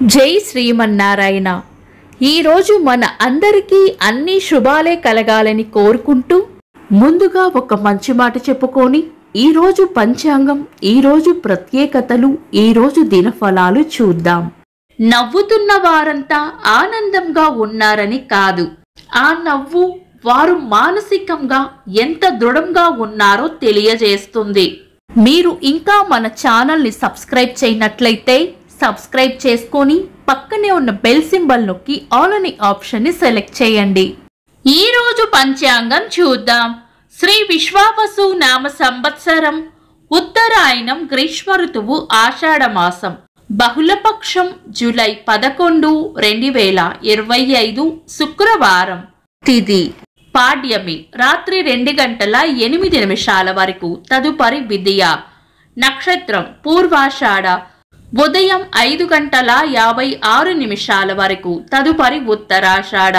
జై శ్రీమన్నారాయణ. ఈరోజు మన అందరికీ అన్ని శుభాలే కలగాలని కోరుకుంటూ ముందుగా ఒక మంచి మాట చెప్పుకొని ఈరోజు పంచాంగం, ఈరోజు ప్రత్యేకతలు, ఈరోజు దినఫలాలు చూద్దాం. నవ్వుతున్న వారంతా ఆనందంగా ఉన్నారని కాదు, ఆ నవ్వు వారు మానసికంగా ఎంత దృఢంగా ఉన్నారో తెలియజేస్తుంది. మీరు ఇంకా మన ఛానల్ని సబ్స్క్రైబ్ చేయనట్లయితే సబ్స్క్రైబ్ చేసుకొని పక్కనే ఉన్న బెల్ సింబల్ నొక్కి ఆల్ అనే ఆప్షన్ని సెలెక్ట్ చేయండి. ఈ రోజు పంచాంగం చూద్దాం. శ్రీ విశ్వావసు నామ సంవత్సరం, ఉత్తరాయణం, గ్రీష్మ ఋతువు, ఆషాఢ మాసం, బహుళపక్షం, జూలై 11, 2025, శుక్రవారం. తిథి పాడ్యమి, రాత్రి 2:08 వరకు, తదుపరి విదియ. నక్షత్రం పూర్వాషాఢ, ఉదయం 5:56 వరకు, తదుపరి ఉత్తరాషాఢ.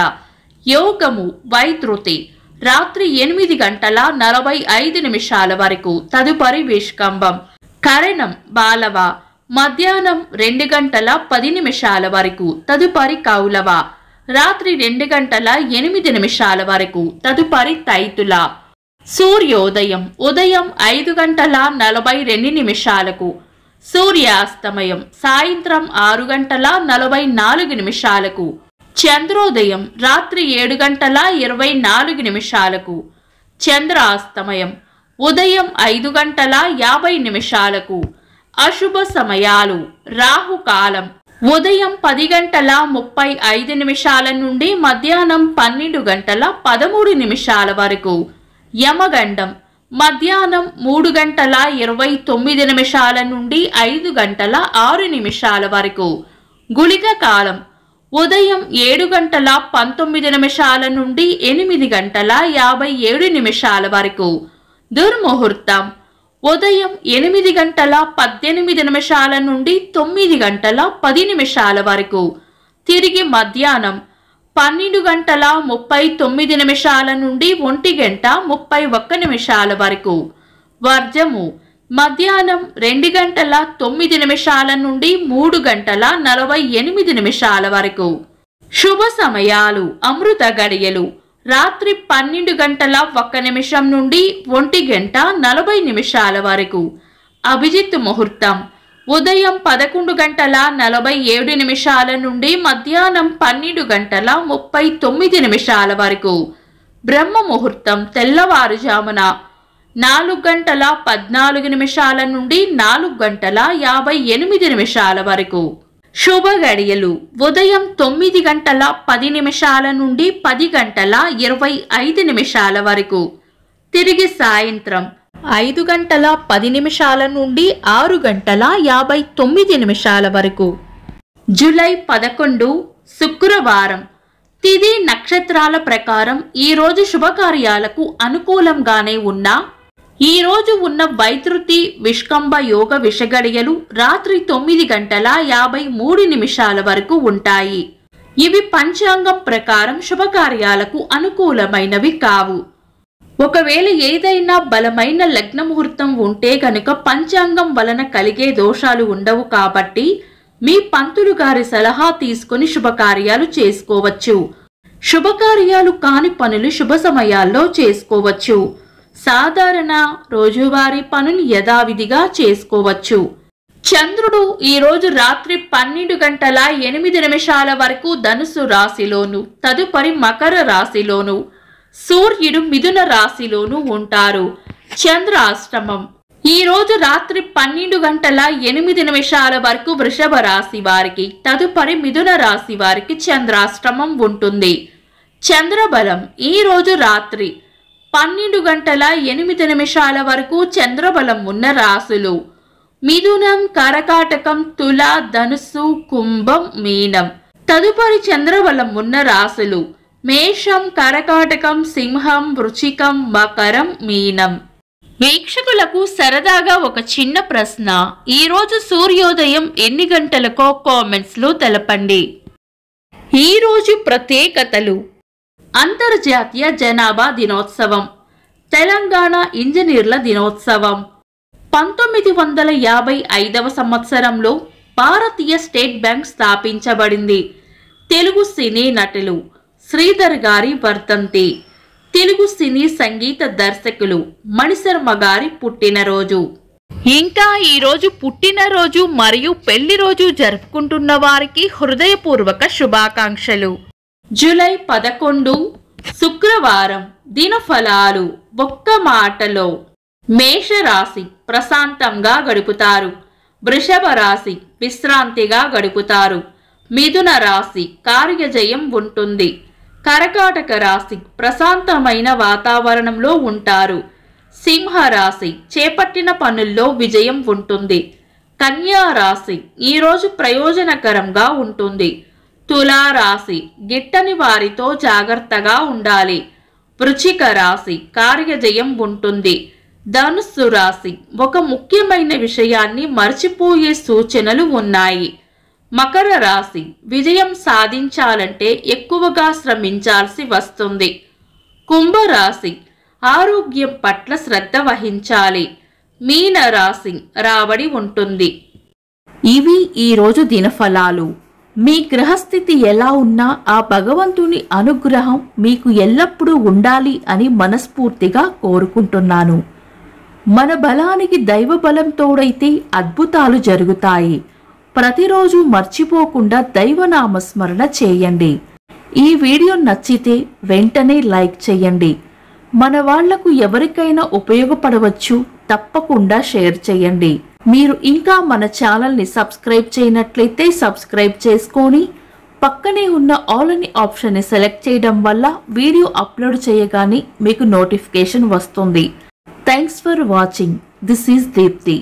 యోగము వైతృతి, రాత్రి 8:45 వరకు, తదుపరి విష్కంభం. కరణం బాలవ, మధ్యాహ్నం 2:10 వరకు, తదుపరి కౌలవ. రాత్రి 2:08 వరకు, తదుపరి తైతుల. సూర్యోదయం ఉదయం 5:42, సూర్యాస్తమయం సాయంత్రం 6:44, చంద్రోదయం రాత్రి 7:24, చంద్రాస్తమయం ఉదయం 5:50. అశుభ సమయాలు: రాహుకాలం ఉదయం 10:35 నుండి మధ్యాహ్నం 12:13 వరకు. యమగండం మధ్యాహ్నం 3:29 నుండి 5:06 వరకు. గుళిక కాలం ఉదయం 7:19 నుండి 8:57 వరకు. దుర్ముహూర్తం ఉదయం 8:18 నుండి 9:10 వరకు. తిరిగి మధ్యాహ్నం 12:39 నుండి 1:31 వరకు. వర్జము మధ్యాహ్నం 2:09 నుండి 3:48 వరకు. శుభ సమయాలు: అమృత గడియలు రాత్రి 12:01 నుండి 1:40 వరకు. అభిజిత్ ముహూర్తం ఉదయం 11:47 నుండి మధ్యాహ్నం 12:39 వరకు. బ్రహ్మ ముహూర్తం తెల్లవారుజామున 4:14 నుండి 4:58 వరకు. శుభ గడియలు ఉదయం 9:10 నుండి 10:25 వరకు. తిరిగి సాయంత్రం 5:10 నుండి 6:59 వరకు. జూలై 11, శుక్రవారం. తిథి నక్షత్రాల ప్రకారం ఈరోజు శుభకార్యాలకు అనుకూలంగానే ఉన్నా ఈ రోజు ఉన్న వైతృతి విష్కంభ యోగ విషగడియలు రాత్రి 9:53 వరకు ఉంటాయి. ఇవి పంచాంగం ప్రకారం శుభకార్యాలకు అనుకూలమైనవి కావు. ఒకవేళ ఏదైనా బలమైన లగ్న ముహూర్తం ఉంటే గనుక పంచాంగం వలన కలిగే దోషాలు ఉండవు. కాబట్టి మీ పంతులు గారి సలహా తీసుకుని శుభకార్యాలు చేసుకోవచ్చు. శుభకార్యాలు కాని పనులు శుభ సమయాల్లో చేసుకోవచ్చు. సాధారణ రోజువారీ పనులు యథావిధిగా చేసుకోవచ్చు. చంద్రుడు ఈరోజు రాత్రి 12:08 వరకు ధనుసు రాశిలోను, తదుపరి మకర రాశిలోను, సూర్యుడు మిథున రాశిలోను ఉంటారు. చంద్రాష్టమం ఈరోజు రాత్రి 12:08 వరకు వృషభ రాశి వారికి, తదుపరి మిథున రాశి వారికి చంద్రాష్టమం ఉంటుంది. చంద్రబలం ఈరోజు రాత్రి 12:08 వరకు చంద్రబలం ఉన్న రాశులు మిథునం, కరకాటకం, తుల, ధనుస్సు, కుంభం, మీనం. తదుపరి చంద్రబలం ఉన్న రాశులు మేషం, కరకాటకం, సింహం, వృశ్చికం, మకరం, మీనం. వీక్షకులకు సరదాగా ఒక చిన్న ప్రశ్న. ఈరోజు సూర్యోదయం ఎన్ని గంటలకో కామెంట్స్ లో తెలపండి. ఈరోజు ప్రత్యేకతలు: అంతర్జాతీయ జనాభా దినోత్సవం, తెలంగాణ ఇంజనీర్ల దినోత్సవం, 1955 సంవత్సరంలో భారతీయ స్టేట్ బ్యాంక్ స్థాపించబడింది. తెలుగు సినీ నటులు శ్రీధర్ గారి వర్ధంతి. తెలుగు సినీ సంగీత దర్శకులు మణిశర్మ గారి పుట్టినరోజు. ఇంకా ఈరోజు పుట్టినరోజు మరియు పెళ్లి రోజు జరుపుకుంటున్న వారికి హృదయపూర్వక శుభాకాంక్షలు. జూలై 11 శుక్రవారం. దినఫలాలు. ఒక్క మాటలో మేషరాశి ప్రశాంతంగా గడుపుతారు. వృషభ రాశి విశ్రాంతిగా గడుపుతారు. మిథున రాశి కార్యజయం ఉంటుంది. కర్కాటక రాశి ప్రశాంతమైన వాతావరణంలో ఉంటారు. సింహరాశి చేపట్టిన పనుల్లో విజయం ఉంటుంది. కన్యా రాశి ఈరోజు ప్రయోజనకరంగా ఉంటుంది. తులారాశి గిట్టని వారితో జాగ్రత్తగా ఉండాలి. వృశ్చిక రాశి కార్యజయం ఉంటుంది. ధనుస్సు రాశి ఒక ముఖ్యమైన విషయాన్ని మర్చిపోయే సూచనలు ఉన్నాయి. మకర రాశి విజయం సాధించాలంటే ఎక్కువగా శ్రమించాల్సి వస్తుంది. కుంభరాశి ఆరోగ్యం పట్ల శ్రద్ధ వహించాలి. మీన రాశి రాబడి ఉంటుంది. ఇవి ఈరోజు దినఫలాలు. మీ గ్రహస్థితి ఎలా ఉన్నా ఆ భగవంతుని అనుగ్రహం మీకు ఎల్లప్పుడూ ఉండాలి అని మనస్ఫూర్తిగా కోరుకుంటున్నాను. మన బలానికి దైవ బలం తోడైతే అద్భుతాలు జరుగుతాయి. ప్రతిరోజు మర్చిపోకుండా దైవనామస్మరణ చేయండి. ఈ వీడియో నచ్చితే వెంటనే లైక్ చేయండి. మన వాళ్లకు ఎవరికైనా ఉపయోగపడవచ్చు. తప్పకుండా షేర్ చేయండి. మీరు ఇంకా మన ఛానల్ని సబ్స్క్రైబ్ చేయనట్లయితే సబ్స్క్రైబ్ చేసుకొని పక్కనే ఉన్న ఆల్ అని ఆప్షన్ని సెలెక్ట్ చేయడం వల్ల వీడియో అప్లోడ్ చేయగానే మీకు నోటిఫికేషన్ వస్తుంది. Thanks for watching. This is Deepti.